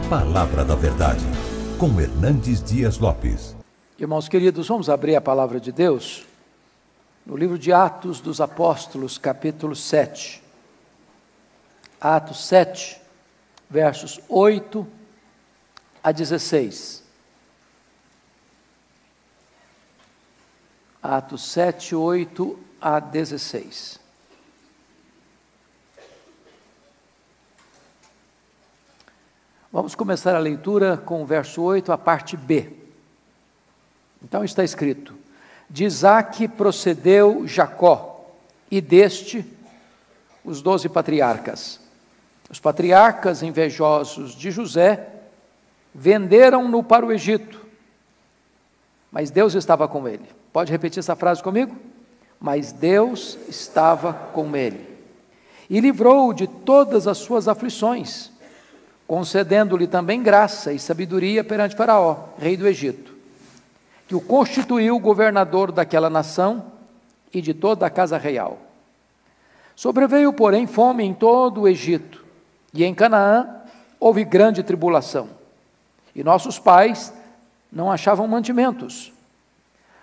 Palavra da Verdade, com Hernandes Dias Lopes. Irmãos queridos, vamos abrir a Palavra de Deus no livro de Atos dos Apóstolos, capítulo 7. Atos 7, versos 8 a 16. Atos 7, 8 a 16. Vamos começar a leitura com o verso 8, a parte B. Então está escrito: de Isaque procedeu Jacó, e deste os 12 patriarcas. Os patriarcas, invejosos de José, venderam-no para o Egito, mas Deus estava com ele. Pode repetir essa frase comigo? Mas Deus estava com ele, e livrou-o de todas as suas aflições, concedendo-lhe também graça e sabedoria perante Faraó, rei do Egito, que o constituiu governador daquela nação e de toda a casa real. Sobreveio, porém, fome em todo o Egito, e em Canaã houve grande tribulação, e nossos pais não achavam mantimentos.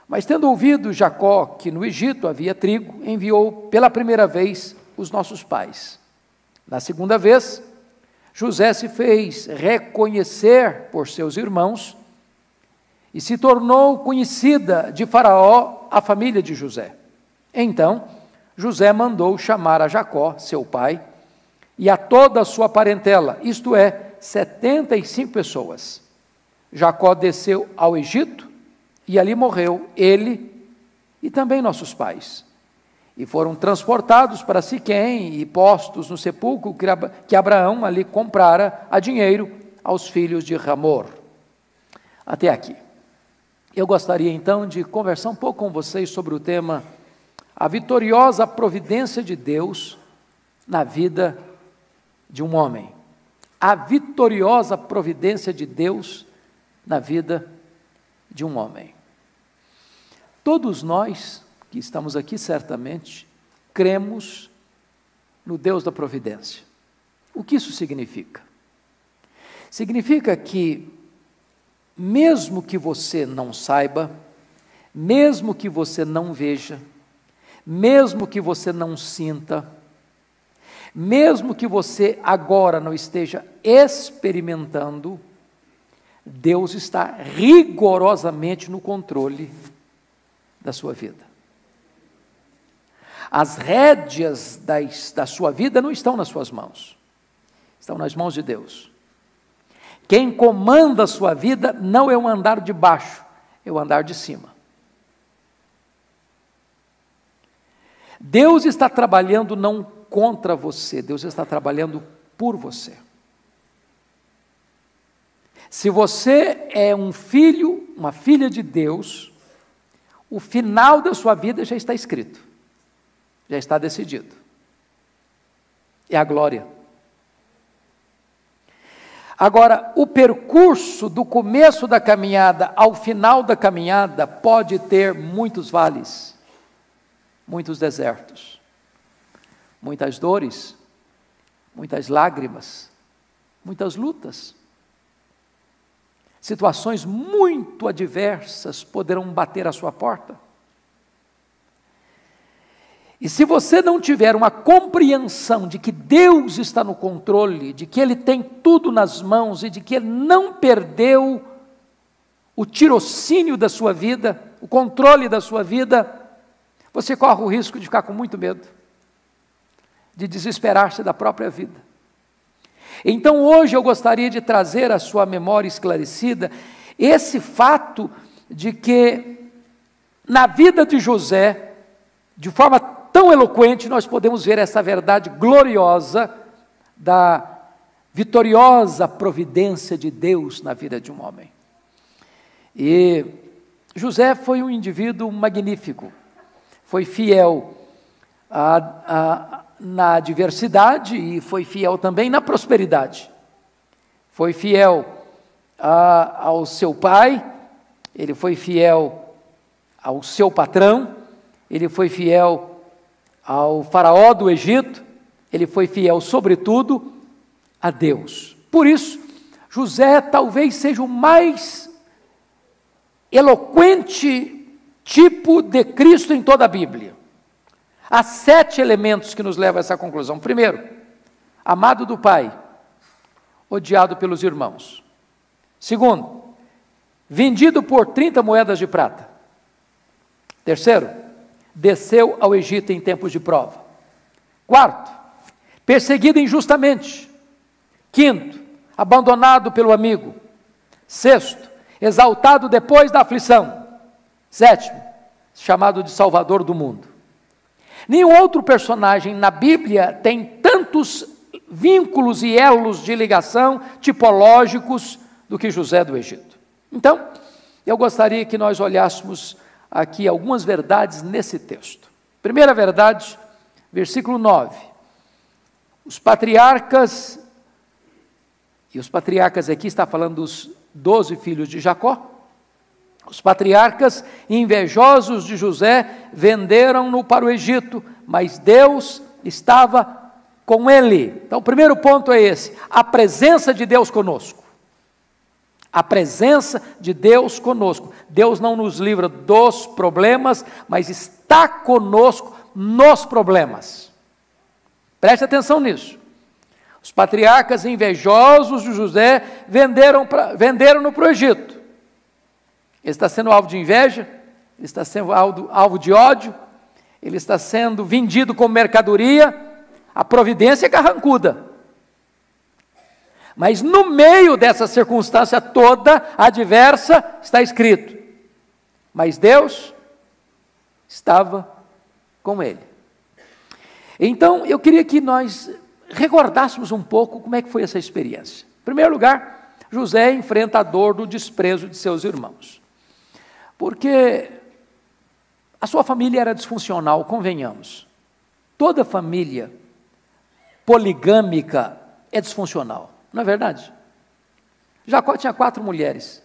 Mas tendo ouvido Jacó que no Egito havia trigo, enviou pela primeira vez os nossos pais. Na segunda vez, José se fez reconhecer por seus irmãos e se tornou conhecida de Faraó a família de José. Então, José mandou chamar a Jacó, seu pai, e a toda a sua parentela, isto é, 75 pessoas. Jacó desceu ao Egito e ali morreu ele e também nossos pais. E foram transportados para Siquém e postos no sepulcro que Abraão ali comprara a dinheiro aos filhos de Hamor. Até aqui. Eu gostaria então de conversar um pouco com vocês sobre o tema a vitoriosa providência de Deus na vida de um homem. A vitoriosa providência de Deus na vida de um homem. Todos nós que estamos aqui certamente, cremos no Deus da providência. O que isso significa? Significa que, mesmo que você não saiba, mesmo que você não veja, mesmo que você não sinta, mesmo que você agora não esteja experimentando, Deus está rigorosamente no controle da sua vida. As rédeas da sua vida não estão nas suas mãos, estão nas mãos de Deus. Quem comanda a sua vida não é o andar de baixo, é o andar de cima. Deus está trabalhando não contra você, Deus está trabalhando por você. Se você é um filho, uma filha de Deus, o final da sua vida já está escrito. Já está decidido. É a glória. Agora, o percurso do começo da caminhada ao final da caminhada pode ter muitos vales, muitos desertos, muitas dores, muitas lágrimas, muitas lutas. Situações muito adversas poderão bater à sua porta. E se você não tiver uma compreensão de que Deus está no controle, de que Ele tem tudo nas mãos e de que Ele não perdeu o tirocínio da sua vida, o controle da sua vida, você corre o risco de ficar com muito medo, de desesperar-se da própria vida. Então hoje eu gostaria de trazer à sua memória esclarecida esse fato de que na vida de José, de forma tão eloquente, nós podemos ver essa verdade gloriosa da vitoriosa providência de Deus na vida de um homem. E José foi um indivíduo magnífico, foi fiel na adversidade e foi fiel também na prosperidade. Foi fiel ao seu pai, ele foi fiel ao seu patrão, ele foi fiel ao faraó do Egito, ele foi fiel sobretudo a Deus. Por isso, José talvez seja o mais eloquente tipo de Cristo em toda a Bíblia. Há 7 elementos que nos levam a essa conclusão. Primeiro, amado do Pai, odiado pelos irmãos. Segundo, vendido por 30 moedas de prata. Terceiro, desceu ao Egito em tempos de prova. Quarto, perseguido injustamente. Quinto, abandonado pelo amigo. Sexto, exaltado depois da aflição. Sétimo, chamado de Salvador do mundo. Nenhum outro personagem na Bíblia tem tantos vínculos e elos de ligação tipológicos do que José do Egito. Então, eu gostaria que nós olhássemos aqui algumas verdades nesse texto. Primeira verdade, versículo 9. Os patriarcas, e os patriarcas aqui está falando dos 12 filhos de Jacó, os patriarcas invejosos de José venderam-no para o Egito, mas Deus estava com ele. Então o primeiro ponto é esse, a presença de Deus conosco. A presença de Deus conosco. Deus não nos livra dos problemas, mas está conosco nos problemas. Preste atenção nisso. Os patriarcas invejosos de José venderam-no para o Egito. Ele está sendo alvo de inveja, ele está sendo alvo de ódio, ele está sendo vendido como mercadoria, a providência é carrancuda. Mas no meio dessa circunstância toda adversa, está escrito, mas Deus estava com ele. Então, eu queria que nós recordássemos um pouco como é que foi essa experiência. Em primeiro lugar, José enfrenta a dor do desprezo de seus irmãos. Porque a sua família era disfuncional, convenhamos. Toda família poligâmica é disfuncional, não é verdade? Jacó tinha 4 mulheres,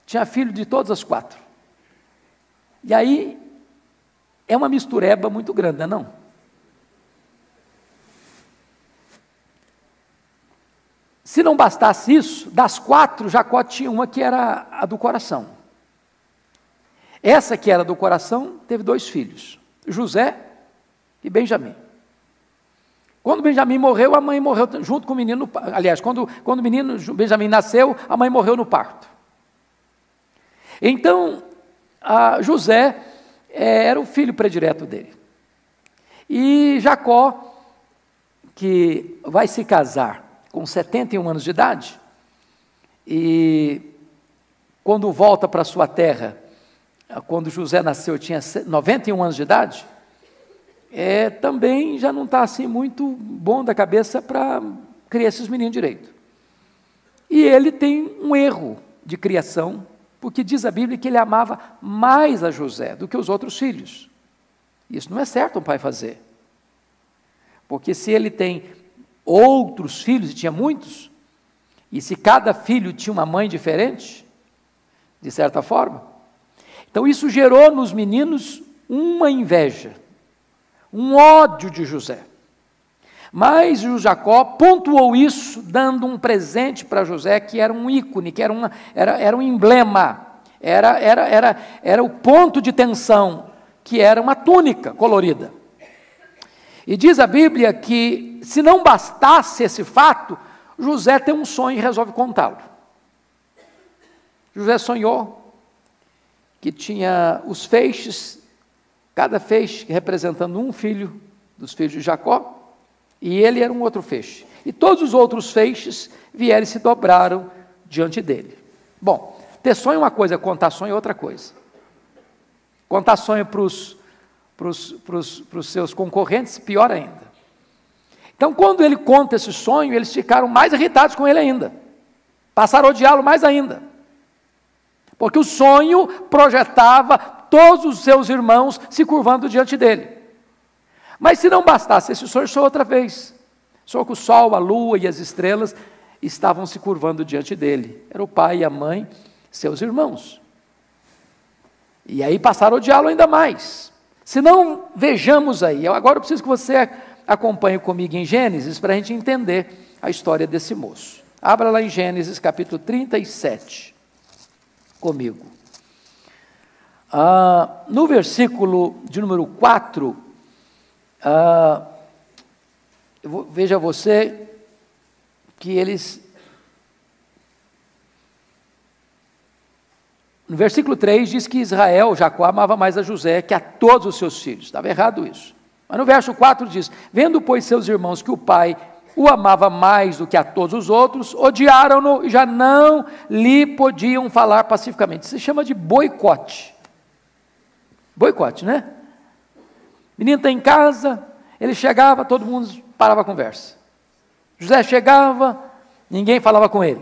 tinha filho de todas as 4. E aí, é uma mistureba muito grande, não é não? Se não bastasse isso, das 4, Jacó tinha uma que era a do coração. Essa que era do coração, teve 2 filhos, José e Benjamim. Quando Benjamim morreu, a mãe morreu junto com o menino, aliás, quando o menino Benjamim nasceu, a mãe morreu no parto. Então, José era o filho predileto dele. E Jacó, que vai se casar com 71 anos de idade, e quando volta para sua terra, quando José nasceu, tinha 91 anos de idade, também já não está assim muito bom da cabeça para criar esses meninos direito. E ele tem um erro de criação, porque diz a Bíblia que ele amava mais a José do que os outros filhos. Isso não é certo um pai fazer. Porque se ele tem outros filhos, e tinha muitos, e se cada filho tinha uma mãe diferente, de certa forma, então isso gerou nos meninos uma inveja, um ódio de José. Mas o Jacó pontuou isso, dando um presente para José, que era um ícone, que era um emblema, era o ponto de tensão, que era uma túnica colorida. E diz a Bíblia que, se não bastasse esse fato, José tem um sonho e resolve contá-lo. José sonhou que tinha os feixes, cada feixe representando um filho dos filhos de Jacó, e ele era um outro feixe. E todos os outros feixes vieram e se dobraram diante dele. Bom, ter sonho é uma coisa, contar sonho é outra coisa. Contar sonho para os seus concorrentes, pior ainda. Então, quando ele conta esse sonho, eles ficaram mais irritados com ele ainda. Passaram a odiá-lo mais ainda. Porque o sonho projetava todos os seus irmãos se curvando diante dele. Mas se não bastasse esse sonho, só outra vez. Só que o sol, a lua e as estrelas estavam se curvando diante dele. Era o pai e a mãe, seus irmãos. E aí passaram a odiá-lo ainda mais. Se não, vejamos aí. Agora eu preciso que você acompanhe comigo em Gênesis para a gente entender a história desse moço. Abra lá em Gênesis capítulo 37, comigo. No versículo de número 4, veja você que eles... No versículo 3 diz que Israel, Jacó, amava mais a José que a todos os seus filhos. Estava errado isso. Mas no verso 4 diz: vendo, pois, seus irmãos que o pai o amava mais do que a todos os outros, odiaram-no e já não lhe podiam falar pacificamente. Isso se chama de boicote. Boicote, né? Menino está em casa, ele chegava, todo mundo parava a conversa. José chegava, ninguém falava com ele.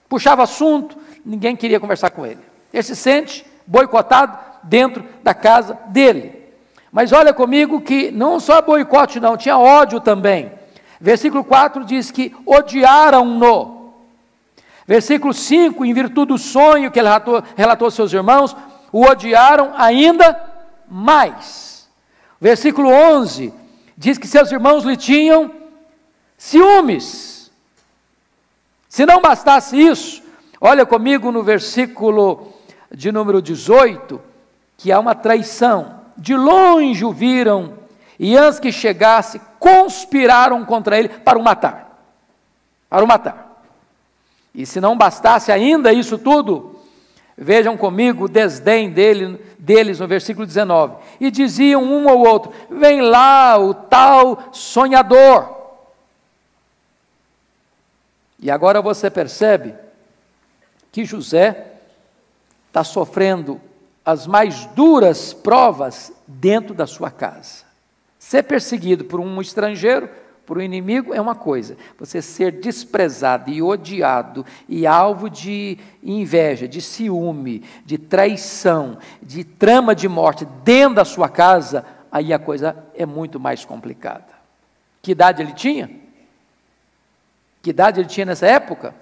Puxava assunto, ninguém queria conversar com ele. Ele se sente boicotado dentro da casa dele. Mas olha comigo que não só boicote não, tinha ódio também. Versículo 4 diz que odiaram-no. Versículo 5, em virtude do sonho que ele relatou aos seus irmãos, o odiaram ainda mais. Versículo 11 diz que seus irmãos lhe tinham ciúmes. Se não bastasse isso, olha comigo no versículo de número 18, que há uma traição. De longe o viram, e antes que chegasse, conspiraram contra ele para o matar. Para o matar. E se não bastasse ainda isso tudo, vejam comigo o desdém deles no versículo 19. E diziam um ao outro: vem lá o tal sonhador. E agora você percebe que José está sofrendo as mais duras provas dentro da sua casa. Ser perseguido por um estrangeiro, por um inimigo, é uma coisa. Você ser desprezado e odiado e alvo de inveja, de ciúme, de traição, de trama de morte dentro da sua casa, aí a coisa é muito mais complicada. Que idade ele tinha? Que idade ele tinha nessa época?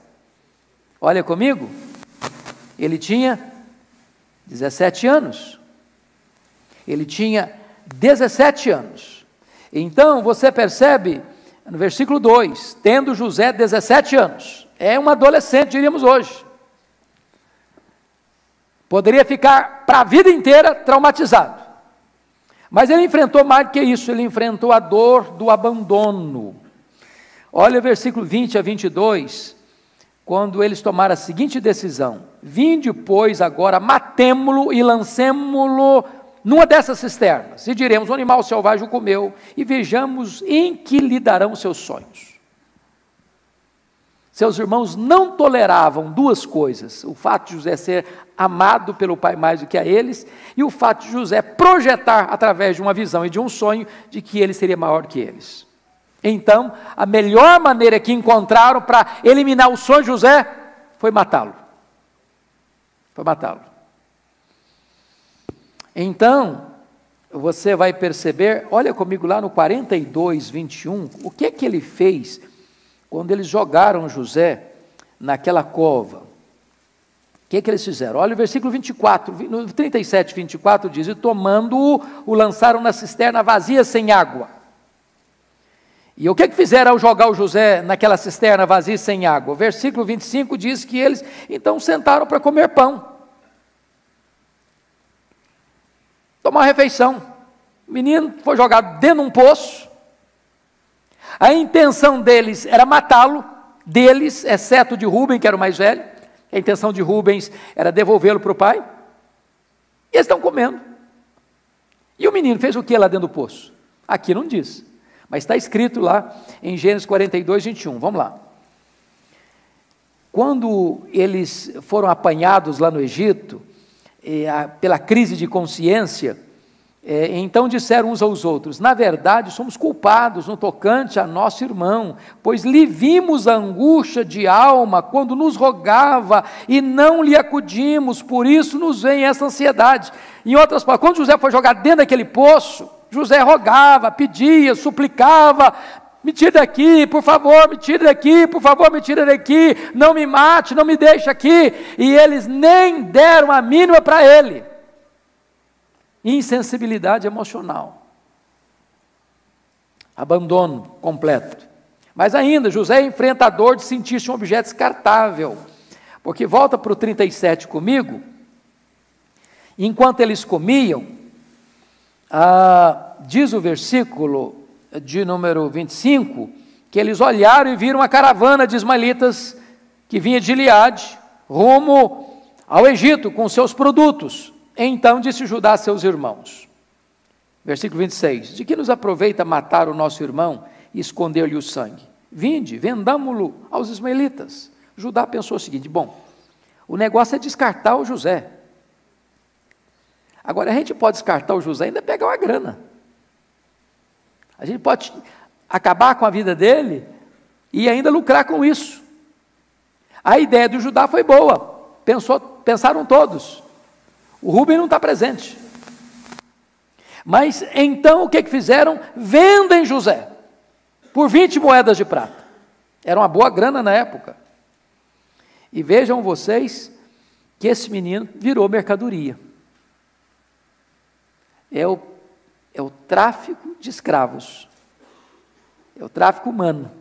Olha comigo. Ele tinha 17 anos. Ele tinha 17 anos. Então, você percebe, no versículo 2, tendo José 17 anos, é um adolescente, diríamos hoje. Poderia ficar para a vida inteira traumatizado. Mas ele enfrentou mais do que isso, ele enfrentou a dor do abandono. Olha o versículo 20 a 22, quando eles tomaram a seguinte decisão: vinde, pois, agora, matemo-lo e lancemo-lo numa dessas cisternas, e diremos: o animal selvagem o comeu, e vejamos em que lhe darão os seus sonhos. Seus irmãos não toleravam duas coisas: o fato de José ser amado pelo pai mais do que a eles, e o fato de José projetar, através de uma visão e de um sonho, de que ele seria maior do que eles. Então, a melhor maneira que encontraram para eliminar o sonho de José foi matá-lo. Foi matá-lo. Então, você vai perceber, olha comigo lá no 42, 21, o que é que ele fez quando eles jogaram José naquela cova. O que é que eles fizeram? Olha o versículo 24, no 37, 24 diz: e tomando-o, o lançaram na cisterna vazia sem água. E o que fizeram ao jogar o José naquela cisterna vazia sem água? O versículo 25 diz que eles então sentaram para comer pão. Tomar uma refeição. O menino foi jogado dentro de um poço. A intenção deles era matá-lo, deles, exceto de Rubem, que era o mais velho. A intenção de Rubens era devolvê-lo para o pai. E eles estão comendo. E o menino fez o que lá dentro do poço? Aqui não diz. Mas está escrito lá em Gênesis 42, 21. Vamos lá. Quando eles foram apanhados lá no Egito, pela crise de consciência, então disseram uns aos outros: na verdade somos culpados no tocante a nosso irmão, pois lhe vimos a angústia de alma quando nos rogava e não lhe acudimos, por isso nos vem essa ansiedade. Em outras palavras, quando José foi jogado dentro daquele poço, José rogava, pedia, suplicava: me tire daqui, por favor, me tire daqui, por favor, me tire daqui, não me mate, não me deixe aqui. E eles nem deram a mínima para ele. Insensibilidade emocional. Abandono completo. Mas ainda, José enfrenta a dor de sentir-se um objeto descartável, porque volta para o 37 comigo, enquanto eles comiam, diz o versículo de número 25, que eles olharam e viram uma caravana de ismaelitas que vinha de Gileade, rumo ao Egito com seus produtos. Então disse Judá a seus irmãos, versículo 26, de que nos aproveita matar o nosso irmão e esconder-lhe o sangue? Vinde, vendamo-lo aos ismaelitas. Judá pensou o seguinte, bom, o negócio é descartar o José. Agora, a gente pode descartar o José e ainda pegar uma grana. A gente pode acabar com a vida dele e ainda lucrar com isso. A ideia do Judá foi boa, pensaram todos. O Rúben não está presente. Mas então o que fizeram? Vendem José por 20 moedas de prata. Era uma boa grana na época. E vejam vocês que esse menino virou mercadoria. É o tráfico de escravos. É o tráfico humano.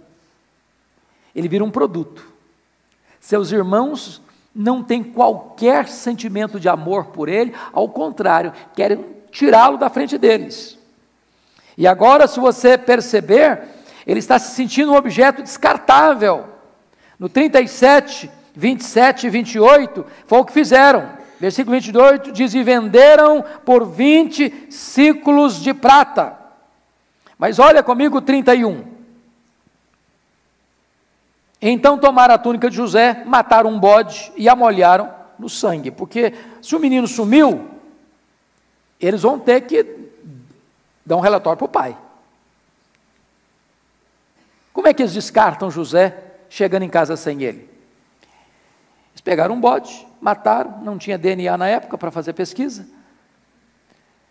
Ele vira um produto. Seus irmãos não têm qualquer sentimento de amor por ele, ao contrário, querem tirá-lo da frente deles. E agora, se você perceber, ele está se sentindo um objeto descartável. No 37, 27 e 28, foi o que fizeram. Versículo 28 diz, e venderam por 20 ciclos de prata. Mas olha comigo o 31. Então tomaram a túnica de José, mataram um bode e a molharam no sangue. Porque se o menino sumiu, eles vão ter que dar um relatório para o pai. Como é que eles descartam José chegando em casa sem ele? Eles pegaram um bode, mataram, não tinha DNA na época para fazer pesquisa,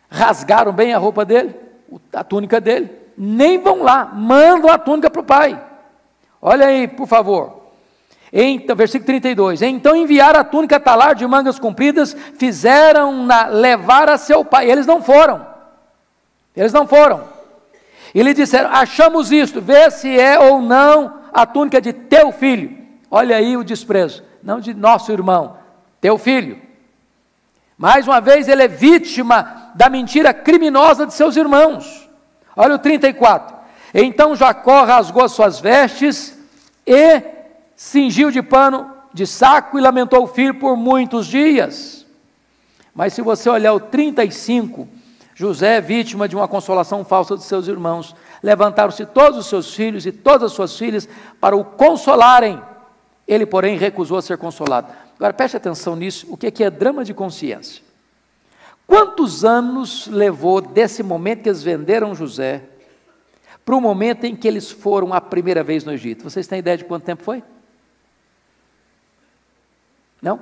rasgaram bem a roupa dele, a túnica dele, nem vão lá, mandam a túnica para o pai. Olha aí, por favor. Então, versículo 32. Então enviaram a túnica talar de mangas compridas, fizeram-na levar a seu pai. Eles não foram. E lhe disseram, achamos isto, vê se é ou não a túnica de teu filho. Olha aí o desprezo, não de nosso irmão, teu filho. Mais uma vez ele é vítima da mentira criminosa de seus irmãos. Olha o 34. Então Jacó rasgou as suas vestes e cingiu de pano de saco e lamentou o filho por muitos dias. Mas se você olhar o 35, José é vítima de uma consolação falsa de seus irmãos. Levantaram-se todos os seus filhos e todas as suas filhas para o consolarem. Ele, porém, recusou a ser consolado. Agora, preste atenção nisso, o que é drama de consciência? Quantos anos levou desse momento que eles venderam José para o momento em que eles foram a primeira vez no Egito? Vocês têm ideia de quanto tempo foi? Não?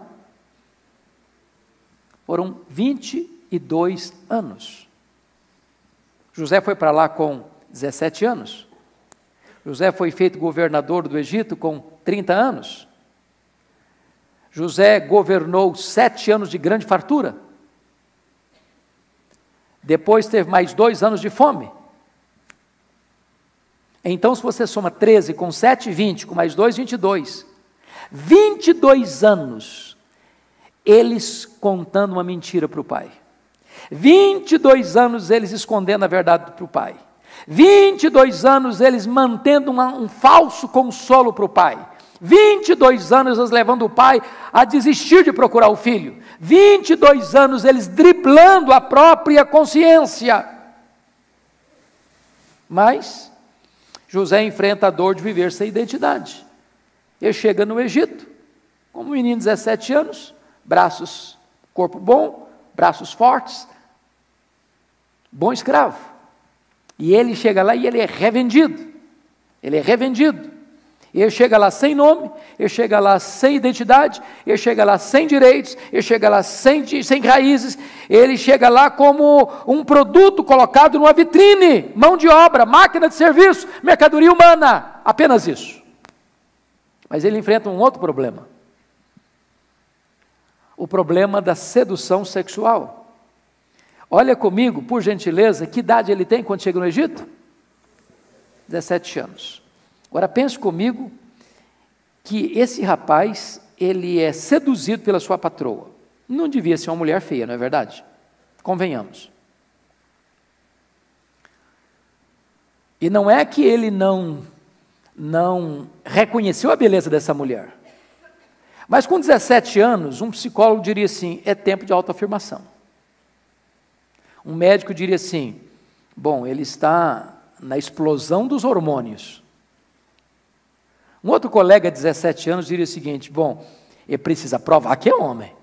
Foram 22 anos. José foi para lá com 17 anos. José foi feito governador do Egito com 30 anos. José governou 7 anos de grande fartura. Depois teve mais 2 anos de fome. Então, se você soma 13 com 7, 20, com mais 2, 22. 22 anos, eles contando uma mentira para o pai. 22 anos eles escondendo a verdade para o pai. 22 anos eles mantendo um falso consolo para o pai. 22 anos eles levando o pai a desistir de procurar o filho. 22 anos eles driblando a própria consciência. Mas José enfrenta a dor de viver sem identidade. Ele chega no Egito, como um menino de 17 anos, braços, corpo bom, braços fortes, bom escravo. E ele chega lá e ele é revendido. Ele chega lá sem nome, ele chega lá sem identidade, ele chega lá sem direitos, ele chega lá sem raízes, ele chega lá como um produto colocado numa vitrine, mão de obra, máquina de serviço, mercadoria humana, apenas isso. Mas ele enfrenta um outro problema. O problema da sedução sexual. Olha comigo, por gentileza, que idade ele tem quando chega no Egito? 17 anos. Agora pense comigo que esse rapaz, ele é seduzido pela sua patroa. Não devia ser uma mulher feia, não é verdade? Convenhamos. E não é que ele não reconheceu a beleza dessa mulher. Mas com 17 anos, um psicólogo diria assim, é tempo de autoafirmação. Um médico diria assim, bom, ele está na explosão dos hormônios. Um outro colega de 17 anos diria o seguinte, bom, ele precisa provar que é homem.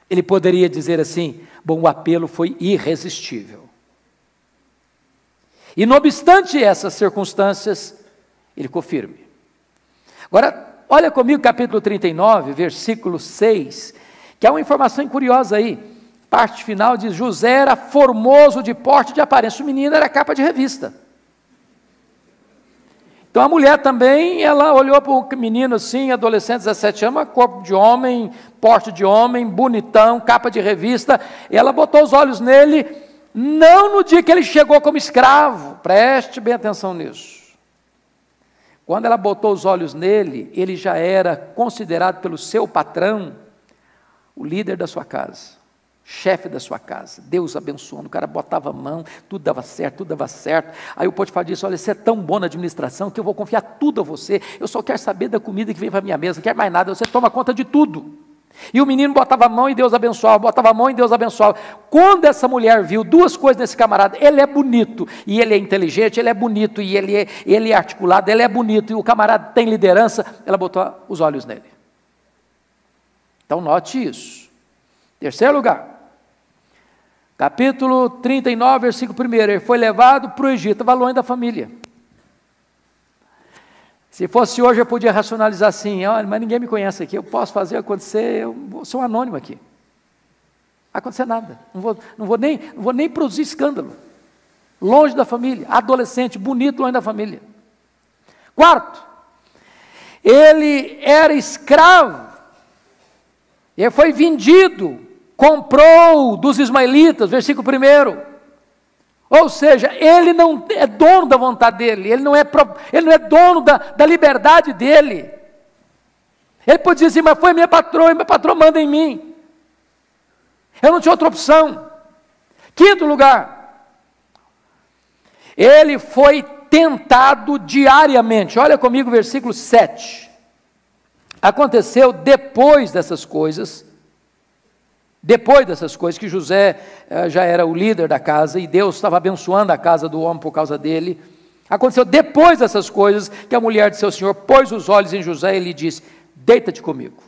Ele poderia dizer assim, bom, o apelo foi irresistível. E não obstante essas circunstâncias, ele ficou firme. Agora, olha comigo capítulo 39, versículo 6, que é uma informação curiosa aí. Parte final diz, José era formoso de porte e de aparência. O menino era capa de revista. Então a mulher também, ela olhou para o menino assim, adolescente, 17 anos, corpo de homem, porte de homem, bonitão, capa de revista, e ela botou os olhos nele, não no dia que ele chegou como escravo, preste bem atenção nisso. Quando ela botou os olhos nele, ele já era considerado pelo seu patrão o líder da sua casa, chefe da sua casa, Deus abençoando, o cara botava a mão, tudo dava certo, aí o Potifar disse, olha, você é tão bom na administração, que eu vou confiar tudo a você, eu só quero saber da comida que vem para a minha mesa, não quero mais nada, você toma conta de tudo. E o menino botava a mão e Deus abençoava, botava a mão e Deus abençoava. Quando essa mulher viu duas coisas nesse camarada, ele é bonito, e ele é inteligente, ele é bonito, e ele é articulado, ele é bonito, e o camarada tem liderança, ela botou os olhos nele. Então note isso. Terceiro lugar, capítulo 39, versículo 1, ele foi levado para o Egito, estava longe da família. Se fosse hoje eu podia racionalizar assim, olha, mas ninguém me conhece aqui, eu posso fazer acontecer, eu sou um anônimo aqui. Não vai acontecer nada, não vou nem produzir escândalo. Longe da família, adolescente, bonito, longe da família. Quarto, ele era escravo, ele foi vendido, comprou dos ismaelitas, versículo 1. Ou seja, ele não é dono da vontade dele, ele não é dono da liberdade dele. Ele pode dizer assim, mas foi minha patroa, e minha patroa manda em mim. Eu não tinha outra opção. Quinto lugar, ele foi tentado diariamente. Olha comigo o versículo 7. Aconteceu depois dessas coisas que José já era o líder da casa, e Deus estava abençoando a casa do homem por causa dele, aconteceu depois dessas coisas, que a mulher de seu senhor pôs os olhos em José e lhe disse, deita-te comigo.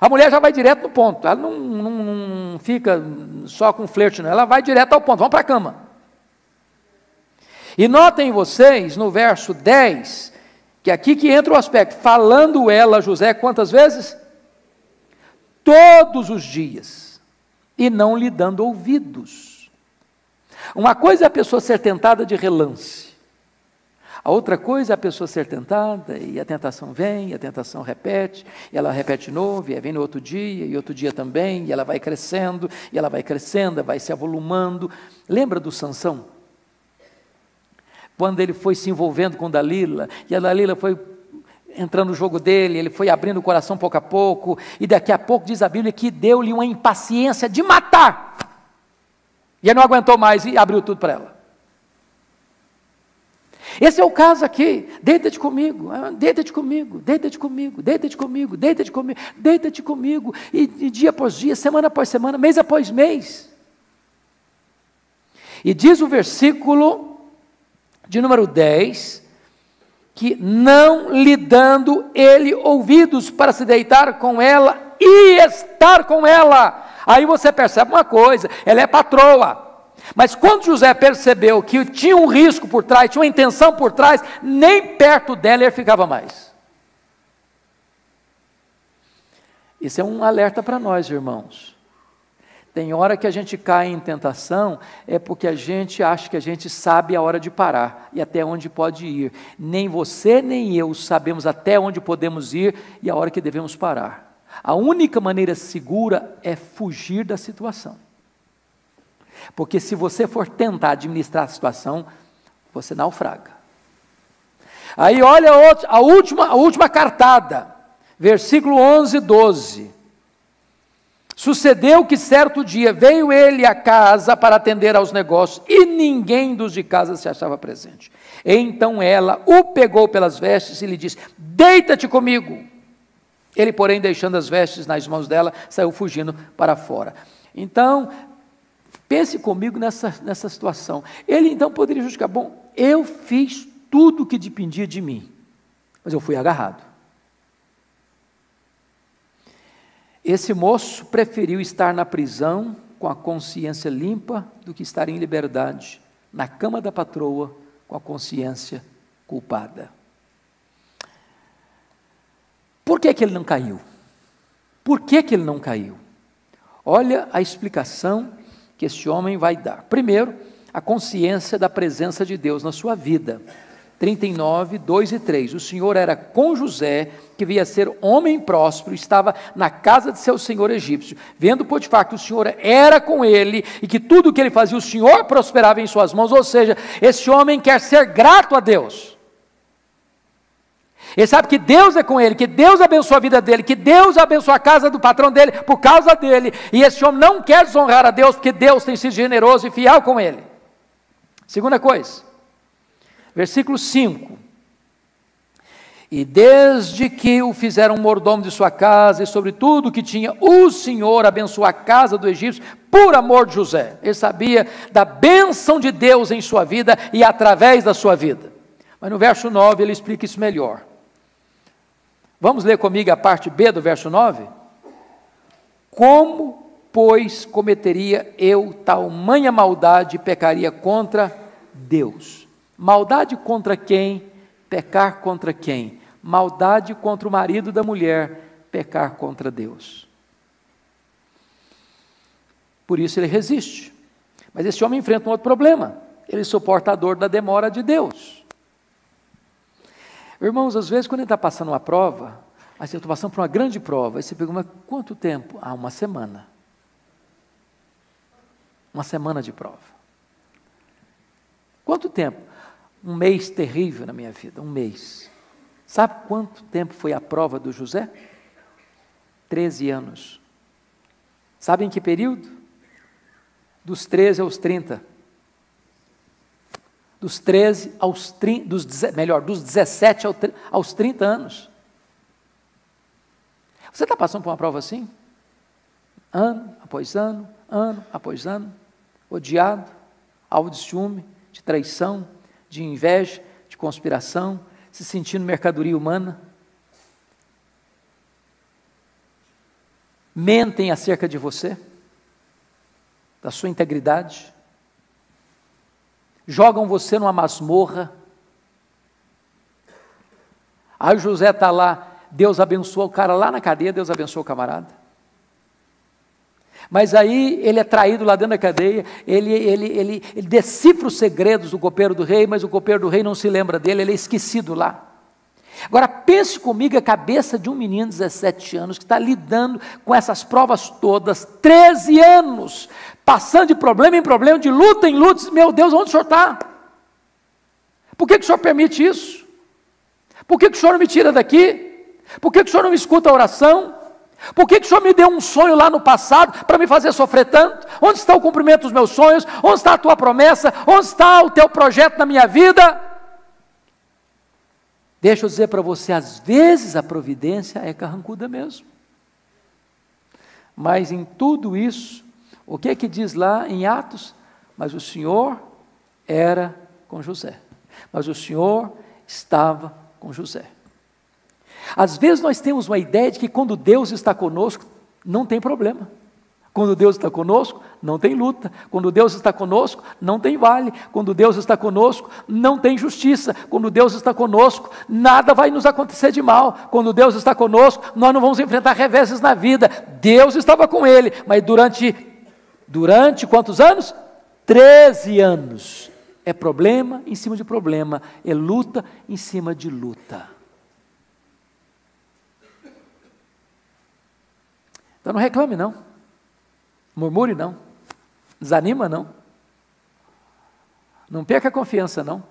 A mulher já vai direto no ponto, ela não fica só com flerte, não, ela vai direto ao ponto, vamos para a cama. E notem vocês, no verso 10, que aqui que entra o aspecto, falando ela a José quantas vezes? Todos os dias, e não lhe dando ouvidos. Uma coisa é a pessoa ser tentada de relance, a outra coisa é a pessoa ser tentada, e a tentação vem, e a tentação repete, e ela repete de novo, e vem no outro dia, e outro dia também, e ela vai crescendo, vai se avolumando. Lembra do Sansão? Quando ele foi se envolvendo com Dalila, e a Dalila foi entrando no jogo dele, ele foi abrindo o coração pouco a pouco, e daqui a pouco diz a Bíblia que deu-lhe uma impaciência de matar, e ele não aguentou mais e abriu tudo para ela. Esse é o caso aqui, deita-te comigo, deita-te comigo, deita-te comigo, deita-te comigo, deita-te comigo, deita-te comigo, e dia após dia, semana após semana, mês após mês. E diz o versículo de número 10, que não lhe dando ele ouvidos para se deitar com ela e estar com ela. Aí você percebe uma coisa, ela é patroa, mas quando José percebeu que tinha um risco por trás, tinha uma intenção por trás, nem perto dela ele ficava mais. Isso é um alerta para nós, irmãos. Tem hora que a gente cai em tentação, é porque a gente acha que a gente sabe a hora de parar e até onde pode ir. Nem você nem eu sabemos até onde podemos ir e a hora que devemos parar. A única maneira segura é fugir da situação. Porque se você for tentar administrar a situação, você naufraga. Aí olha a última cartada, versículo 11 e 12. Sucedeu que certo dia veio ele à casa para atender aos negócios, e ninguém dos de casa se achava presente. Então ela o pegou pelas vestes e lhe disse: deita-te comigo. Ele, porém, deixando as vestes nas mãos dela, saiu fugindo para fora. Então, pense comigo nessa situação. Ele então poderia justificar: bom, eu fiz tudo o que dependia de mim, mas eu fui agarrado. Esse moço preferiu estar na prisão com a consciência limpa do que estar em liberdade, na cama da patroa, com a consciência culpada. Por que ele não caiu? Por que ele não caiu? Olha a explicação que este homem vai dar. Primeiro, a consciência da presença de Deus na sua vida. 39, 2 e 3. O Senhor era com José, que via ser homem próspero, estava na casa de seu senhor egípcio. Vendo Potifar que o Senhor era com ele e que tudo o que ele fazia, o Senhor prosperava em suas mãos. Ou seja, esse homem quer ser grato a Deus. Ele sabe que Deus é com ele, que Deus abençoa a vida dele, que Deus abençoa a casa do patrão dele por causa dele. E esse homem não quer desonrar a Deus, porque Deus tem sido generoso e fiel com ele. Segunda coisa, versículo 5. E desde que o fizeram mordomo de sua casa e sobre tudo que tinha, o Senhor abençoou a casa do egípcio por amor de José. Ele sabia da bênção de Deus em sua vida e através da sua vida. Mas no verso 9 ele explica isso melhor. Vamos ler comigo a parte B do verso 9? Como, pois, cometeria eu tamanha maldade e pecaria contra Deus? Maldade contra quem? Pecar contra quem? Maldade contra o marido da mulher, pecar contra Deus. Por isso ele resiste. Mas esse homem enfrenta um outro problema. Ele suporta a dor da demora de Deus. Irmãos, às vezes quando ele está passando uma prova, assim, eu estou passando por uma grande prova, aí você pergunta: mas quanto tempo? Ah, uma semana. Uma semana de prova. Quanto tempo? Um mês terrível na minha vida, um mês. Sabe quanto tempo foi a prova do José? 13 anos. Sabe em que período? Dos 13 aos 30. Dos 13 aos 30, dos 17 aos 30 anos. Você está passando por uma prova assim? Ano após ano, ano após ano, odiado, alvo de ciúme, de traição, de inveja, de conspiração, se sentindo mercadoria humana. Mentem acerca de você, da sua integridade. Jogam você numa masmorra. Aí o José está lá, Deus abençoa o cara lá na cadeia, Deus abençoa o camarada. Mas aí ele é traído lá dentro da cadeia, ele decifra os segredos do copeiro do rei, mas o copeiro do rei não se lembra dele, ele é esquecido lá. Agora pense comigo a cabeça de um menino de 17 anos, que está lidando com essas provas todas, 13 anos, passando de problema em problema, de luta em luta. Meu Deus, onde o senhor está? Por que o senhor permite isso? Por que o senhor não me tira daqui? Por que o senhor não me escuta a oração? Por que o senhor me deu um sonho lá no passado para me fazer sofrer tanto? Onde está o cumprimento dos meus sonhos? Onde está a tua promessa? Onde está o teu projeto na minha vida? Deixa eu dizer para você, às vezes a providência é carrancuda mesmo. Mas em tudo isso, o que é que diz lá em Atos? Mas o Senhor era com José. Mas o Senhor estava com José. Às vezes nós temos uma ideia de que quando Deus está conosco, não tem problema. Quando Deus está conosco, não tem luta. Quando Deus está conosco, não tem vale. Quando Deus está conosco, não tem justiça. Quando Deus está conosco, nada vai nos acontecer de mal. Quando Deus está conosco, nós não vamos enfrentar reveses na vida. Deus estava com ele, mas durante quantos anos? 13 anos. É problema em cima de problema, é luta em cima de luta. Então não reclame não, murmure não, Desanima, não. Não perca a confiança, não.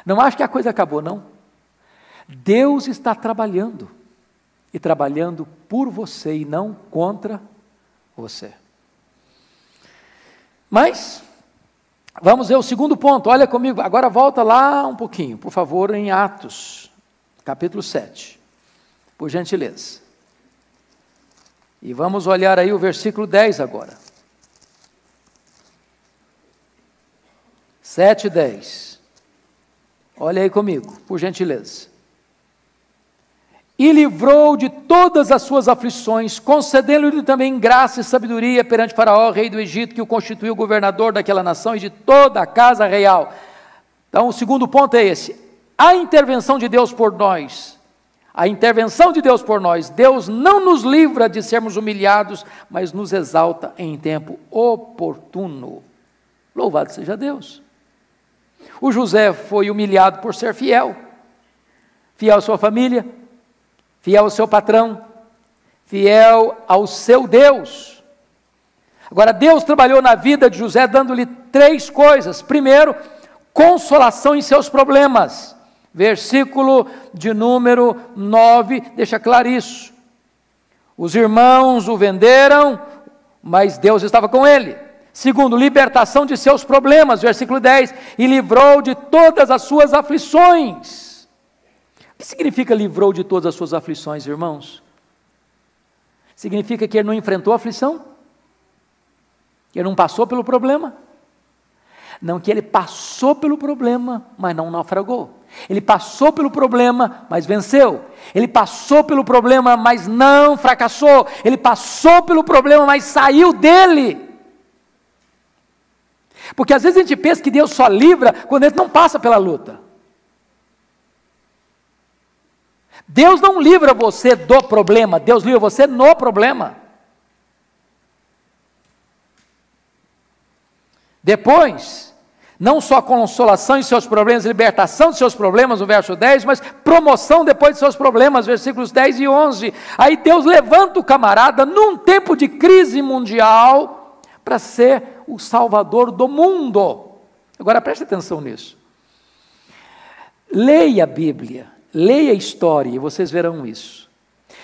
Não ache que a coisa acabou, não. Deus está trabalhando. E trabalhando por você e não contra você. Mas, vamos ver o segundo ponto. Olha comigo, agora volta lá um pouquinho, por favor, em Atos, capítulo 7. Por gentileza. E vamos olhar aí o versículo 10 agora. 7:10. Olha aí comigo, por gentileza. E livrou de todas as suas aflições, concedendo-lhe também graça e sabedoria perante Faraó, rei do Egito, que o constituiu governador daquela nação e de toda a casa real. Então, o segundo ponto é esse: a intervenção de Deus por nós. A intervenção de Deus por nós. Deus não nos livra de sermos humilhados, mas nos exalta em tempo oportuno. Louvado seja Deus. O José foi humilhado por ser fiel. Fiel à sua família, fiel ao seu patrão, fiel ao seu Deus. Agora, Deus trabalhou na vida de José dando-lhe 3 coisas. Primeiro, consolação em seus problemas. Versículo de número 9, deixa claro isso. Os irmãos o venderam, mas Deus estava com ele. Segundo, libertação de seus problemas. Versículo 10, e livrou de todas as suas aflições. O que significa livrou de todas as suas aflições, irmãos? Significa que ele não enfrentou a aflição? Que ele não passou pelo problema? Não, que ele passou pelo problema, mas não naufragou. Ele passou pelo problema, mas venceu. Ele passou pelo problema, mas não fracassou. Ele passou pelo problema, mas saiu dele. Porque às vezes a gente pensa que Deus só livra quando a gente não passa pela luta. Deus não livra você do problema, Deus livra você no problema. Depois, não só consolação em seus problemas, libertação de seus problemas, no verso 10, mas promoção depois de seus problemas, versículos 10 e 11. Aí Deus levanta o camarada num tempo de crise mundial para ser o salvador do mundo. Agora preste atenção nisso. Leia a Bíblia, leia a história e vocês verão isso.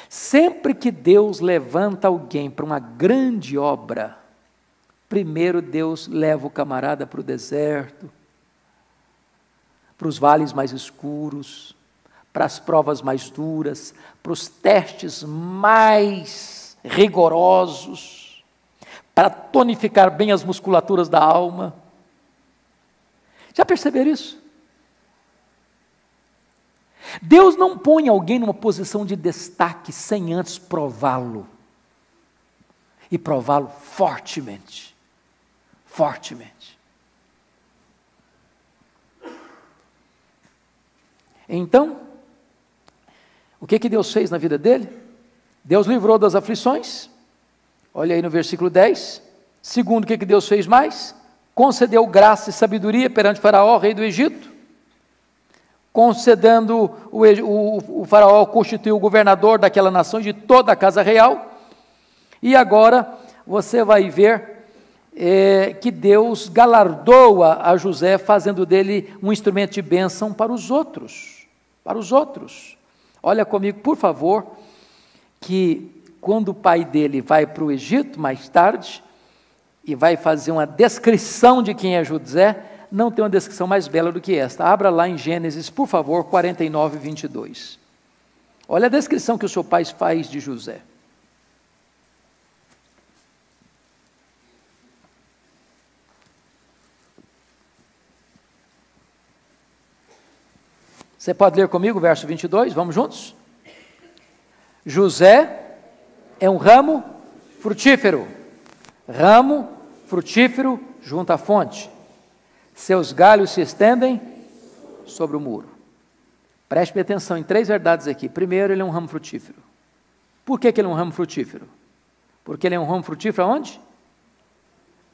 Sempre que Deus levanta alguém para uma grande obra, primeiro Deus leva o camarada para o deserto, para os vales mais escuros, para as provas mais duras, para os testes mais rigorosos, para tonificar bem as musculaturas da alma. Já perceberam isso? Deus não põe alguém numa posição de destaque sem antes prová-lo. E prová-lo fortemente. Fortemente. Então, o que Deus fez na vida dele? Deus livrou das aflições. Olha aí no versículo 10. Segundo, o que Deus fez mais? Concedeu graça e sabedoria perante Faraó, rei do Egito. Concedendo o Faraó constituiu o governador daquela nação, de toda a casa real. E agora você vai ver que Deus galardoa a José, fazendo dele um instrumento de bênção para os outros. Para os outros. Olha comigo, por favor, que quando o pai dele vai para o Egito, mais tarde, e vai fazer uma descrição de quem é José, não tem uma descrição mais bela do que esta. Abra lá em Gênesis, por favor, 49, 22. Olha a descrição que o seu pai faz de José. Você pode ler comigo o verso 22, vamos juntos? José é um ramo frutífero junto à fonte. Seus galhos se estendem sobre o muro. Preste atenção em 3 verdades aqui. Primeiro, ele é um ramo frutífero. Por que ele é um ramo frutífero? Porque ele é um ramo frutífero aonde?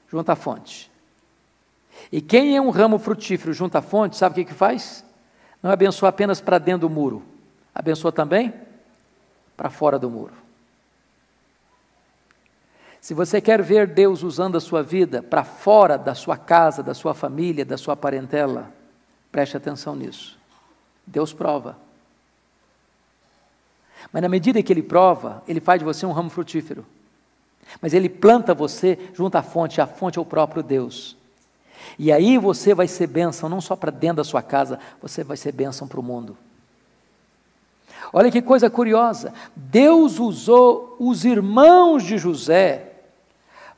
Junto à fonte. E quem é um ramo frutífero junto à fonte, sabe o que faz? Não abençoa apenas para dentro do muro, abençoa também para fora do muro. Se você quer ver Deus usando a sua vida para fora da sua casa, da sua família, da sua parentela, preste atenção nisso. Deus prova. Mas na medida que Ele prova, Ele faz de você um ramo frutífero. Mas Ele planta você junto à fonte é o próprio Deus. E aí você vai ser bênção, não só para dentro da sua casa, você vai ser bênção para o mundo. Olha que coisa curiosa, Deus usou os irmãos de José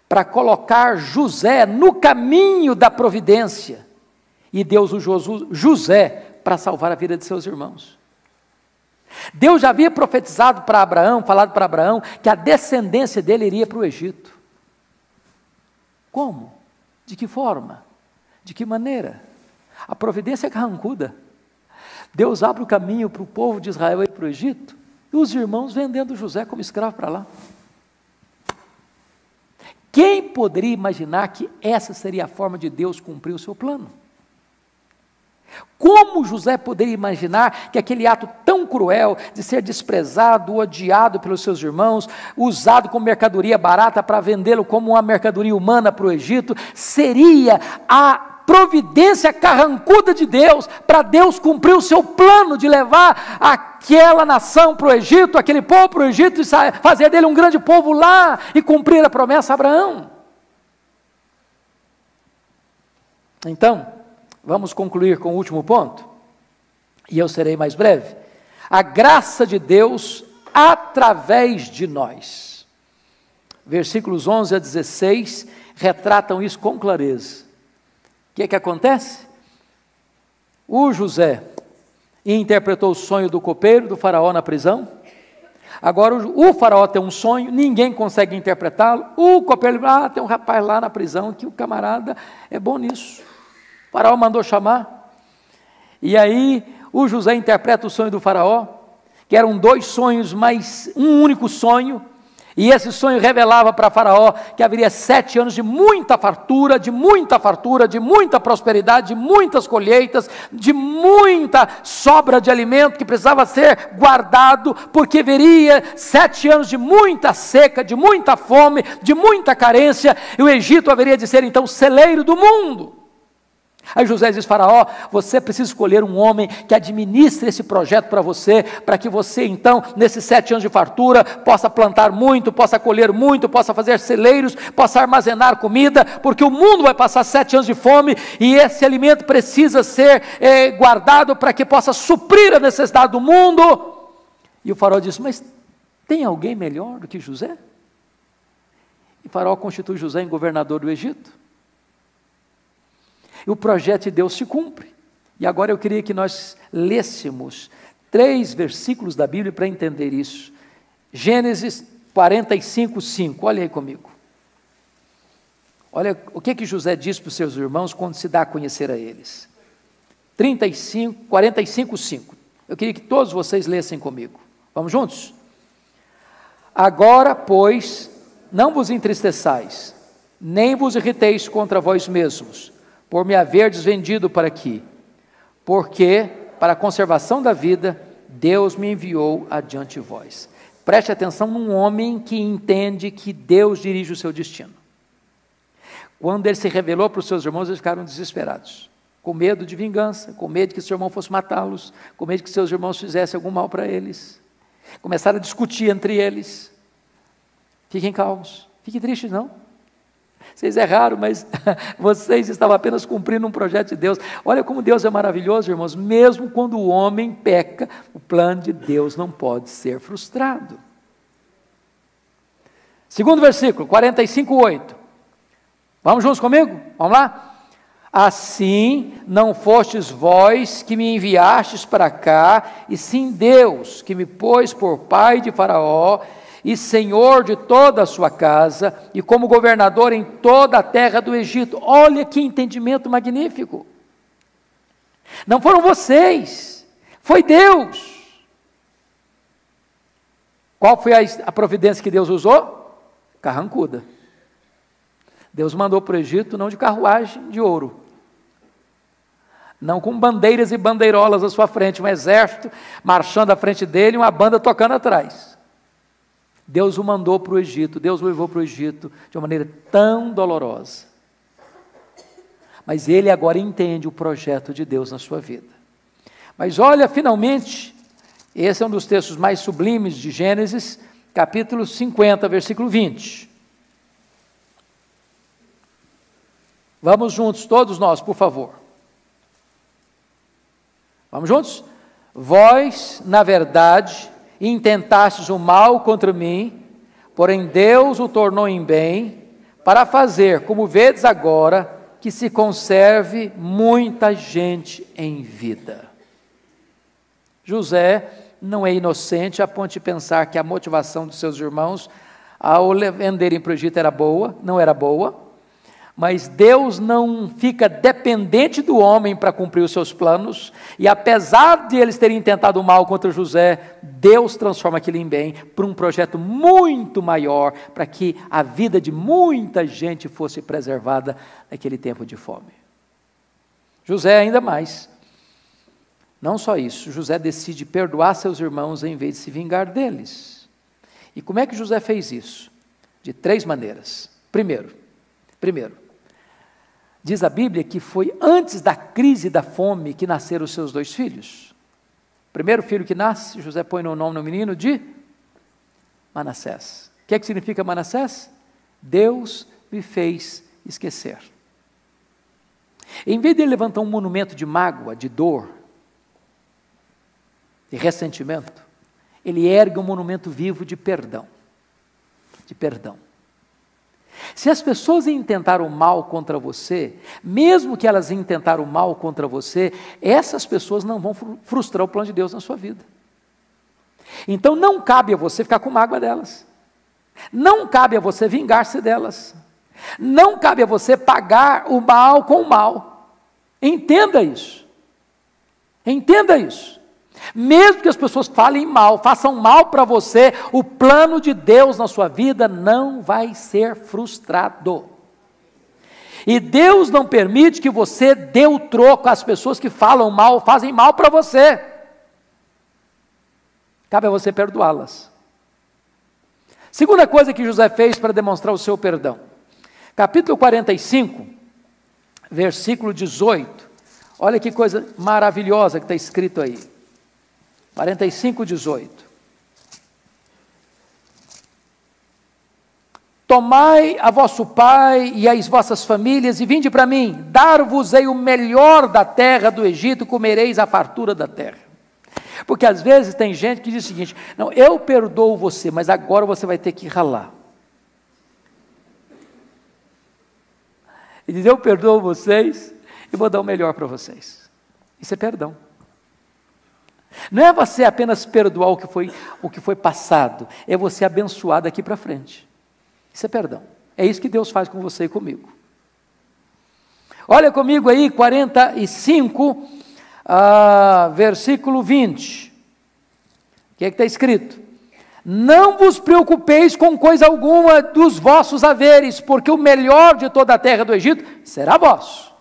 para colocar José no caminho da providência. E Deus usou José para salvar a vida de seus irmãos. Deus já havia profetizado para Abraão, falado para Abraão, que a descendência dele iria para o Egito. Como? De que forma? De que maneira? A providência é carrancuda. Deus abre o caminho para o povo de Israel ir para o Egito, e os irmãos vendendo José como escravo para lá. Quem poderia imaginar que essa seria a forma de Deus cumprir o seu plano? Como José poderia imaginar que aquele ato tão cruel de ser desprezado, odiado pelos seus irmãos, usado como mercadoria barata para vendê-lo como uma mercadoria humana para o Egito, seria a providência carrancuda de Deus, para Deus cumprir o seu plano de levar aquela nação para o Egito, aquele povo para o Egito, e fazer dele um grande povo lá, e cumprir a promessa a Abraão? Então, vamos concluir com o último ponto, e eu serei mais breve. A graça de Deus através de nós. Versículos 11 a 16 retratam isso com clareza. O que acontece? O José interpretou o sonho do copeiro, do faraó na prisão. Agora o faraó tem um sonho, ninguém consegue interpretá-lo. O copeiro, tem um rapaz lá na prisão que o camarada é bom nisso. O faraó mandou chamar. E aí o José interpreta o sonho do faraó, que eram 2 sonhos, mais um único sonho. E esse sonho revelava para Faraó que haveria 7 anos de muita fartura, de muita prosperidade, de muitas colheitas, de muita sobra de alimento que precisava ser guardado, porque viria 7 anos de muita seca, de muita fome, de muita carência, e o Egito haveria de ser então o celeiro do mundo. Aí José diz: Faraó, você precisa escolher um homem que administre esse projeto para você, para que você então, nesses 7 anos de fartura, possa plantar muito, possa colher muito, possa fazer celeiros, possa armazenar comida, porque o mundo vai passar 7 anos de fome, e esse alimento precisa ser guardado para que possa suprir a necessidade do mundo. E o faraó diz: mas tem alguém melhor do que José? E o faraó constitui José em governador do Egito. E o projeto de Deus se cumpre. E agora eu queria que nós lêssemos 3 versículos da Bíblia para entender isso. Gênesis 45, 5, olha aí comigo. Olha o que José diz para os seus irmãos quando se dá a conhecer a eles. 45, 5. Eu queria que todos vocês lessem comigo. Vamos juntos? Agora, pois, não vos entristeçais, nem vos irriteis contra vós mesmos, por me haverdes vendido para aqui, porque, para a conservação da vida, Deus me enviou adiante de vós. Preste atenção num homem que entende que Deus dirige o seu destino. Quando ele se revelou para os seus irmãos, eles ficaram desesperados, com medo de vingança, com medo de que seu irmão fosse matá-los, com medo de que seus irmãos fizessem algum mal para eles. Começaram a discutir entre eles. Fiquem calmos, fiquem tristes não. Vocês erraram, mas vocês estavam apenas cumprindo um projeto de Deus. Olha como Deus é maravilhoso, irmãos. Mesmo quando o homem peca, o plano de Deus não pode ser frustrado. Segundo versículo, 45, 8. Vamos juntos comigo? Vamos lá? Assim não fostes vós que me enviastes para cá, e sim Deus que me pôs por pai de Faraó, e senhor de toda a sua casa, e como governador em toda a terra do Egito. Olha que entendimento magnífico. Não foram vocês, foi Deus. Qual foi a providência que Deus usou? Carrancuda. Deus mandou para o Egito não de carruagem de ouro, não com bandeiras e bandeirolas à sua frente, um exército marchando à frente dele, uma banda tocando atrás. Deus o mandou para o Egito, Deus o levou para o Egito de uma maneira tão dolorosa. Mas ele agora entende o projeto de Deus na sua vida. Mas olha, finalmente, esse é um dos textos mais sublimes de Gênesis, capítulo 50, versículo 20. Vamos juntos, todos nós, por favor. Vamos juntos? Vós, na verdade, intentastes o mal contra mim, porém Deus o tornou em bem, para fazer, como vedes agora, que se conserve muita gente em vida. José não é inocente a ponto de pensar que a motivação dos seus irmãos ao venderem para o Egito era boa, não era boa, mas Deus não fica dependente do homem para cumprir os seus planos, e apesar de eles terem tentado o mal contra José, Deus transforma aquilo em bem, para um projeto muito maior, para que a vida de muita gente fosse preservada naquele tempo de fome. José ainda mais, não só isso, José decide perdoar seus irmãos em vez de se vingar deles. E como é que José fez isso? De 3 maneiras. Primeiro, diz a Bíblia que foi antes da crise da fome que nasceram os seus 2 filhos. O primeiro filho que nasce, José põe no nome do menino de Manassés. O que é que significa Manassés? Deus me fez esquecer. Em vez de ele levantar um monumento de mágoa, de dor, de ressentimento, ele ergue um monumento vivo de perdão. De perdão. Se as pessoas intentaram mal contra você, mesmo que elas intentaram mal contra você, essas pessoas não vão frustrar o plano de Deus na sua vida. Então não cabe a você ficar com mágoa delas. Não cabe a você vingar-se delas. Não cabe a você pagar o mal com o mal. Entenda isso. Entenda isso. Mesmo que as pessoas falem mal, façam mal para você, o plano de Deus na sua vida não vai ser frustrado. E Deus não permite que você dê o troco às pessoas que falam mal, fazem mal para você. Cabe a você perdoá-las. Segunda coisa que José fez para demonstrar o seu perdão. Capítulo 45, versículo 18. Olha que coisa maravilhosa que está escrito aí. 45, 18. Tomai a vosso pai e as vossas famílias e vinde para mim, dar-vos-ei o melhor da terra do Egito, comereis a fartura da terra. Porque às vezes tem gente que diz o seguinte: não, eu perdoo você, mas agora você vai ter que ralar. Ele diz: eu perdoo vocês e vou dar o melhor para vocês. Isso é perdão. Não é você apenas perdoar o que foi passado, é você abençoar daqui para frente. Isso é perdão. É isso que Deus faz com você e comigo. Olha comigo aí, 45, versículo 20. O que é que está escrito? Não vos preocupeis com coisa alguma dos vossos haveres, porque o melhor de toda a terra do Egito será vosso.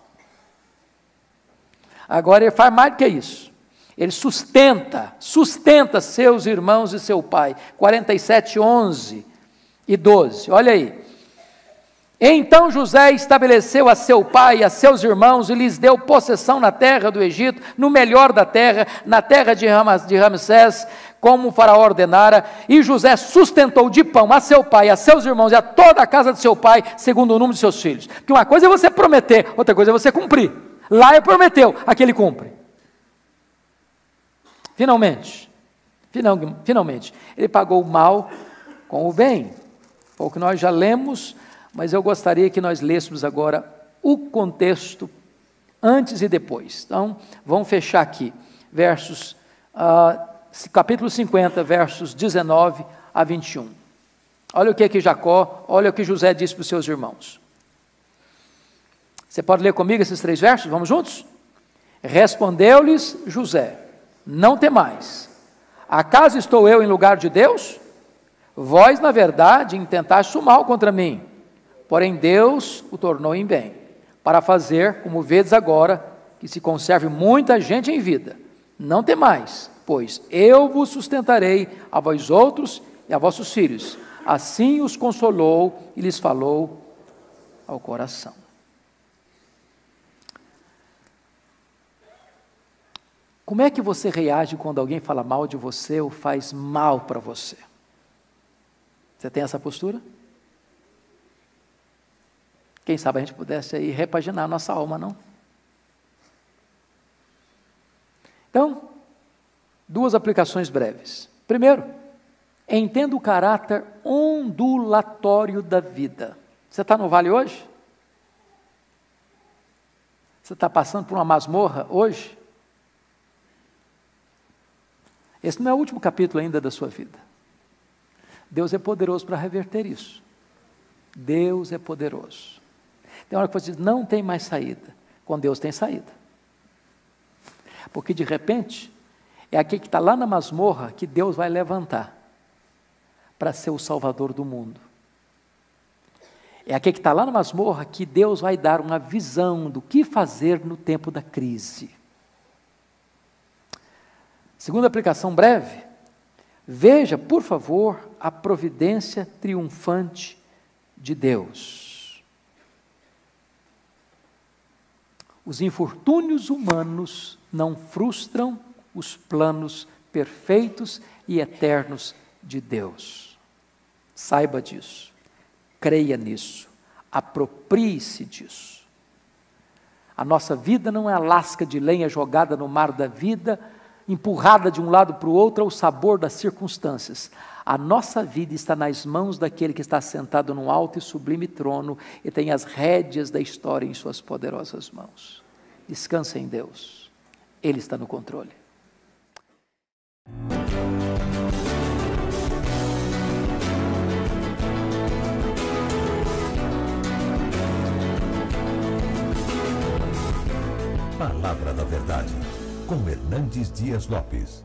Agora ele faz mais do que isso. Ele sustenta seus irmãos e seu pai. 47, 11 e 12, olha aí. Então José estabeleceu a seu pai e a seus irmãos e lhes deu possessão na terra do Egito, no melhor da terra, na terra de Ramsés, como o faraó ordenara, e José sustentou de pão a seu pai, a seus irmãos e a toda a casa de seu pai, segundo o número de seus filhos. Porque uma coisa é você prometer, outra coisa é você cumprir. Lá ele prometeu, aqui ele cumpre. Finalmente, ele pagou o mal com o bem. Foi o que nós já lemos, mas eu gostaria que nós lêssemos agora o contexto antes e depois. Então, vamos fechar aqui, capítulo 50, versos 19 a 21. Olha o que Jacó, olha o que José disse para os seus irmãos. Você pode ler comigo esses 3 versos? Vamos juntos? Respondeu-lhes José: não temais, acaso estou eu em lugar de Deus? Vós, na verdade, intentastes o mal contra mim, porém Deus o tornou em bem, para fazer, como vedes agora, que se conserve muita gente em vida. Não temais, pois eu vos sustentarei a vós outros e a vossos filhos. Assim os consolou e lhes falou ao coração. Como é que você reage quando alguém fala mal de você ou faz mal para você? Você tem essa postura? Quem sabe a gente pudesse aí repaginar a nossa alma, não? Então, duas aplicações breves. Primeiro, entenda o caráter ondulatório da vida. Você está no vale hoje? Você está passando por uma masmorra hoje? Esse não é o último capítulo ainda da sua vida. Deus é poderoso para reverter isso. Deus é poderoso. Tem hora que você diz, não tem mais saída. Com Deus tem saída. Porque de repente, é aquele que está lá na masmorra que Deus vai levantar para ser o salvador do mundo. É aquele que está lá na masmorra que Deus vai dar uma visão do que fazer no tempo da crise. Segunda aplicação breve, veja, por favor, a providência triunfante de Deus. Os infortúnios humanos não frustram os planos perfeitos e eternos de Deus. Saiba disso, creia nisso, aproprie-se disso. A nossa vida não é a lasca de lenha jogada no mar da vida, empurrada de um lado para o outro ao sabor das circunstâncias. A nossa vida está nas mãos daquele que está sentado num alto e sublime trono e tem as rédeas da história em suas poderosas mãos. Descansa em Deus, Ele está no controle. Palavra da Verdade, com Hernandes Dias Lopes.